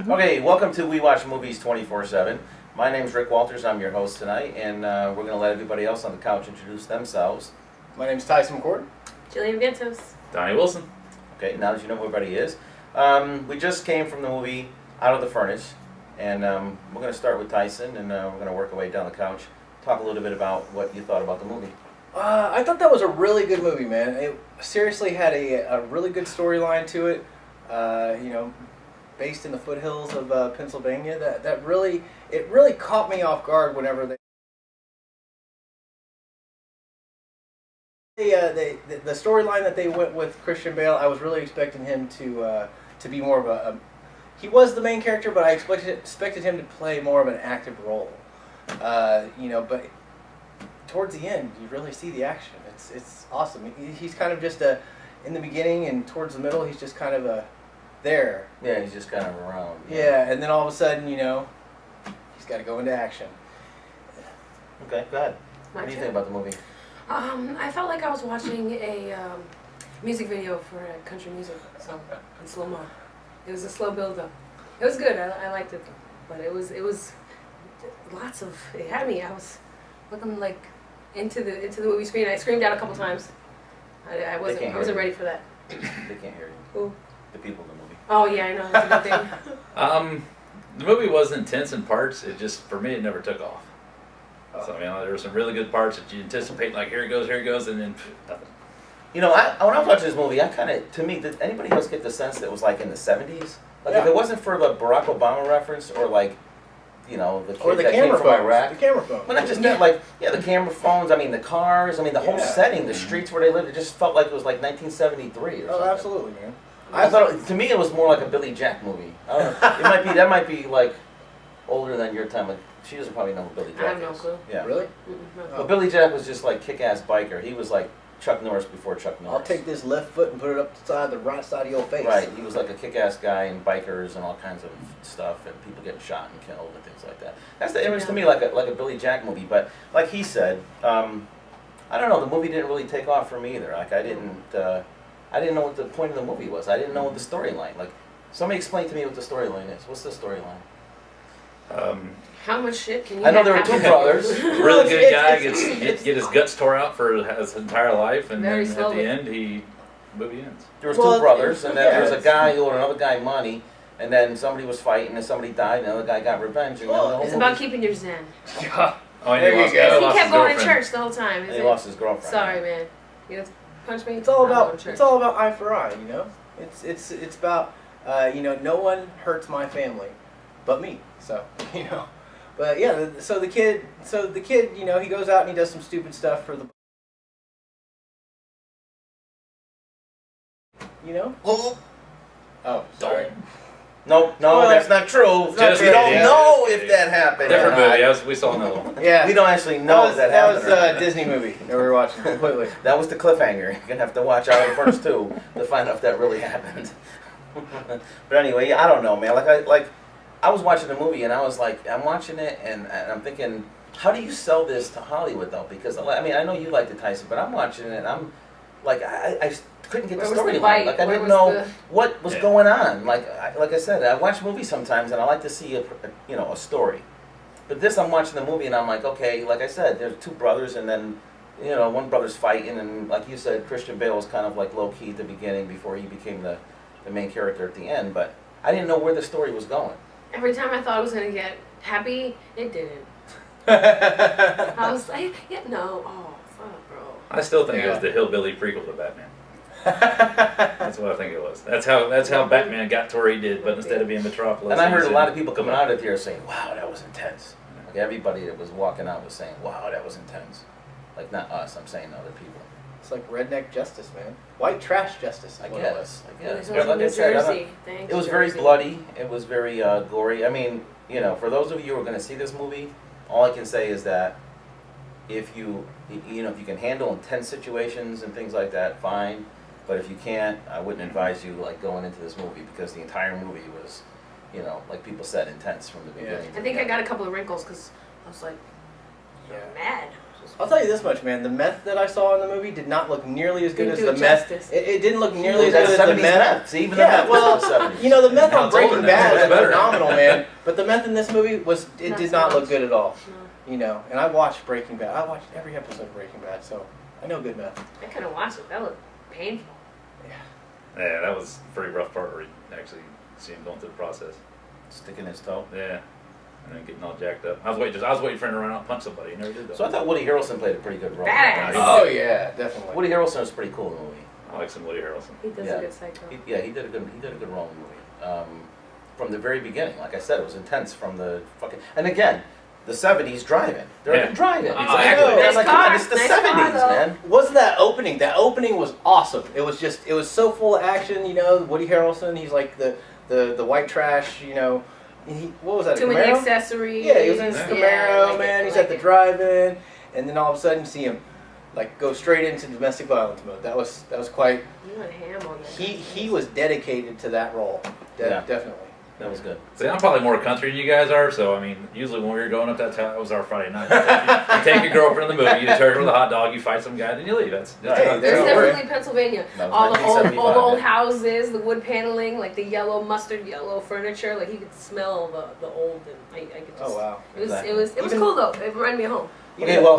Okay, welcome to We Watch Movies 24/7. My name's Rick Walters. I'm your host tonight, and we're going to let everybody else on the couch introduce themselves. My name's Tyson McCord. Jillian Vientos. Donnie Wilson. Okay, now that you know who everybody is. We just came from the movie Out of the Furnace, and we're going to start with Tyson, and we're going to work our way down the couch, talk a little bit about what you thought about the movie. I thought that was a really good movie, man. It seriously had a really good storyline to it. Based in the foothills of Pennsylvania. That really caught me off guard whenever the storyline that they went with Christian Bale. I was really expecting him to be more of a he was the main character, but I expected him to play more of an active role. But towards the end, you really see the action. It's awesome. He's kind of just in the beginning and towards the middle, he's just kind of there. Yeah, he's just kind of around. Yeah, and then all of a sudden, he's got to go into action. Okay, go ahead. What do you think about the movie? I felt like I was watching a music video for a country music song in slow-mo. It was a slow build-up. It was good. I liked it, though. But it was lots of. It had me. I was looking like into the movie screen. I screamed out a couple times. I wasn't ready for that. They can't hear you. Who? The people in the movie. Oh yeah, I know. That's a good thing. The movie was intense in parts. It just, for me, it never took off. So, there were some really good parts that you anticipate, like, here it goes, and then nothing. When I was watching this movie, did anybody else get the sense that it was like in the 70s? Like, if it wasn't for the Barack Obama reference, or like, the kid that came from Iraq. The camera phone. But not just that, the camera phones, the cars, the whole setting, the streets where they lived, it just felt like it was like 1973 or something. Oh, absolutely, man. I thought, to me, it was more like a Billy Jack movie. I don't know. That might be like older than your time. Like, she doesn't probably know who Billy Jack is. I have no clue. Yeah. Really? Mm-hmm. But Billy Jack was just like kick-ass biker. He was like Chuck Norris before Chuck Norris. I'll take this left foot and put it up the right side of your face. Right. He was like a kick-ass guy and bikers and all kinds of stuff and people getting shot and killed and things like that. That's the image to me, like a Billy Jack movie. But like he said, I don't know. The movie didn't really take off for me either. Like I didn't know what the point of the movie was. I didn't know what the storyline. Like, somebody explain to me what the storyline is. What's the storyline? How much shit can you? I know there were two brothers. Really good guy get his guts tore out for his entire life, and Very then slowly. at the end, movie ends. There was two brothers, and then there was a guy who owed another guy money, and then somebody was fighting, and somebody died, and the other guy got revenge. And then the whole It's about keeping your zen. Oh, There you go. He kept going to church the whole time. And he lost his girlfriend. Sorry, man. You gonna punch me? It's all I'm going about to church. eye for eye. It's about no one hurts my family, but me. So But yeah, so the kid, he goes out and he does some stupid stuff for the. Oh, sorry. No, that's not true. Just We don't kidding. know if that happened. Different movie. We saw another one. Yeah. We don't actually know if that happened. That was a Disney movie that we were watching completely. That was the cliffhanger. You're going to have to watch out the first two to find out if that really happened. But anyway, I don't know, man. I was watching the movie and I was like, I'm watching it and I'm thinking, how do you sell this to Hollywood though? Because I know you liked it, Tyson, but I'm watching it and I'm like, I couldn't get the storyline. Like I didn't know what was going on. Like I said, I watch movies sometimes and I like to see a story. But this, I'm watching the movie and I'm like, okay, like I said, there's two brothers and then one brother's fighting and like you said, Christian Bale was kind of like low key at the beginning before he became the main character at the end. But I didn't know where the story was going. Every time I thought I was gonna get happy, it didn't. I was like, oh fuck, bro. I still think it was the hillbilly prequel to Batman. That's what I think it was. That's how Batman got to where he did, but instead of being Metropolis. And I heard a lot of people coming out of there saying, wow, that was intense. Like everybody that was walking out was saying, wow, that was intense. Like not us, I'm saying other people. It's like redneck justice, man. White trash justice. I guess. It was But like New I said, Jersey. it was very bloody. It was very gory. For those of you who are going to see this movie, all I can say is that if you can handle intense situations and things like that, fine. But if you can't, I wouldn't advise you going into this movie because the entire movie was, like people said, intense from the beginning. I think I got a couple of wrinkles because I was like, mad. was. I'll tell you this much, man. The meth that I saw in the movie did not look nearly as good Didn't as do the it meth. justice. It didn't look nearly as That's good as the 70s meth. See, even Yeah, the meth well, was the 70s. you know, the meth Now on it's older Breaking now. Bad It's was better. phenomenal, man. But the meth in this movie did Not so not look much. good at all. No. You know, and I watched Breaking Bad. I watched every episode of Breaking Bad, so I know good meth. I couldn't watch it. That looked painful. Yeah, that was a pretty rough part where you actually see him going through the process. Sticking his toe. Yeah, and then getting all jacked up. I was waiting for him to run out and punch somebody. He never did though. So I thought Woody Harrelson played a pretty good role. Badass. Oh yeah, definitely. Woody Harrelson was pretty cool in the movie. I like some Woody Harrelson. He does Yeah. a good psycho. He did a good role in the movie. From the very beginning, like I said, it was intense from the fucking. And again, the '70s driving. They're Yeah. driving. Exactly. I know. Nice Like, car. come on, it's the Nice car, '70s, though. man. Wasn't that opening? That opening was awesome. It was so full of action. You know, Woody Harrelson. He's like the white trash. You know, what was that? Too a many Camaro? accessories. Yeah, he was in his Yeah. Camaro, like man. it, He's like at the it. drive-in, and then all of a sudden you see him like go straight into domestic violence mode. That was quite. You went ham on that. He was dedicated to that role. Yeah. Definitely. That was good. See, I'm probably more country than you guys are, so I mean, usually when we were going up that was our Friday night. You take your girlfriend in the movie, you turn her with a hot dog, you fight some guy, then you leave. That's Hey, how- there It's you go. definitely Pennsylvania. That was All the 1975, old yeah. houses, the wood paneling, like the yellow mustard yellow furniture. Like you could smell the old, and I could just. Oh wow. Exactly. It was Even- cool though. It reminded me of home. Okay, well,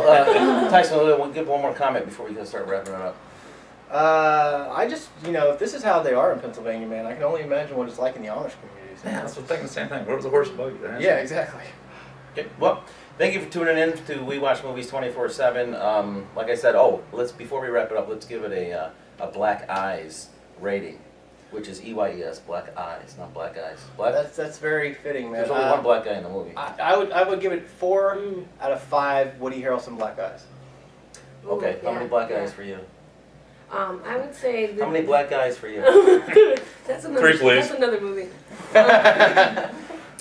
Tyson, we'll give one more comment before we start wrapping it up. I just, if this is how they are in Pennsylvania, man, I can only imagine what it's like in the Amish communities. Yeah, that's what I'm thinking the same thing. Where was the horse and buggy? Yeah, exactly. Okay, well, thank you for tuning in to We Watch Movies 24/7. Like I said, before we wrap it up, let's give it a Black Eyes rating, which is EYES, Black Eyes, not Black Eyes. Black. That's very fitting, man. There's only one black guy in the movie. I would give it 4 out of 5 Woody Harrelson black eyes. Okay, Ooh, how many yeah, black yeah. guys for you? I would say. How many black guys for you? That's another. 3, please. That's another movie. I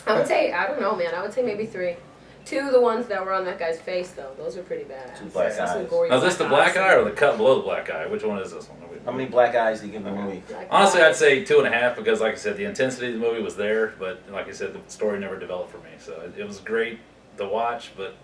would say I don't know, man. I would say maybe 3. 2 of the ones that were on that guy's face, though. Those are pretty badass. 2 black That's some eyes. gory Now, is this the black eyes. eye or the cut below the black eye? Which one is this one? How many black eyes do you give the movie? Black Honestly, eyes. I'd say 2.5 because, like I said, the intensity of the movie was there, but like I said, the story never developed for me. So it was great to watch, but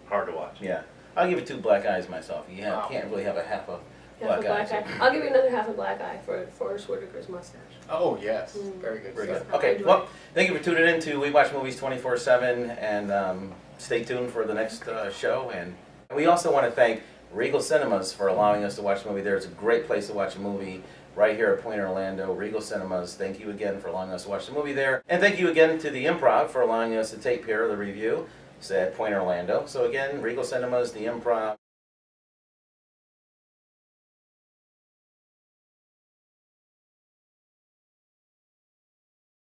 hard to watch. Yeah, I'll give it 2 black eyes myself. You Wow. can't really have a half a Half black a black eye. eye. I'll give you another half a black eye for Forrest Whitaker's mustache. Oh yes, very good. Very stuff. good. Okay, enjoy well, it. thank you for tuning in to We Watch Movies 24/7, and stay tuned for the next show. And we also want to thank Regal Cinemas for allowing us to watch the movie there. It's a great place to watch a movie right here at Point Orlando. Regal Cinemas, thank you again for allowing us to watch the movie there. And thank you again to the Improv for allowing us to take care of the review at Point Orlando. So again, Regal Cinemas, the Improv.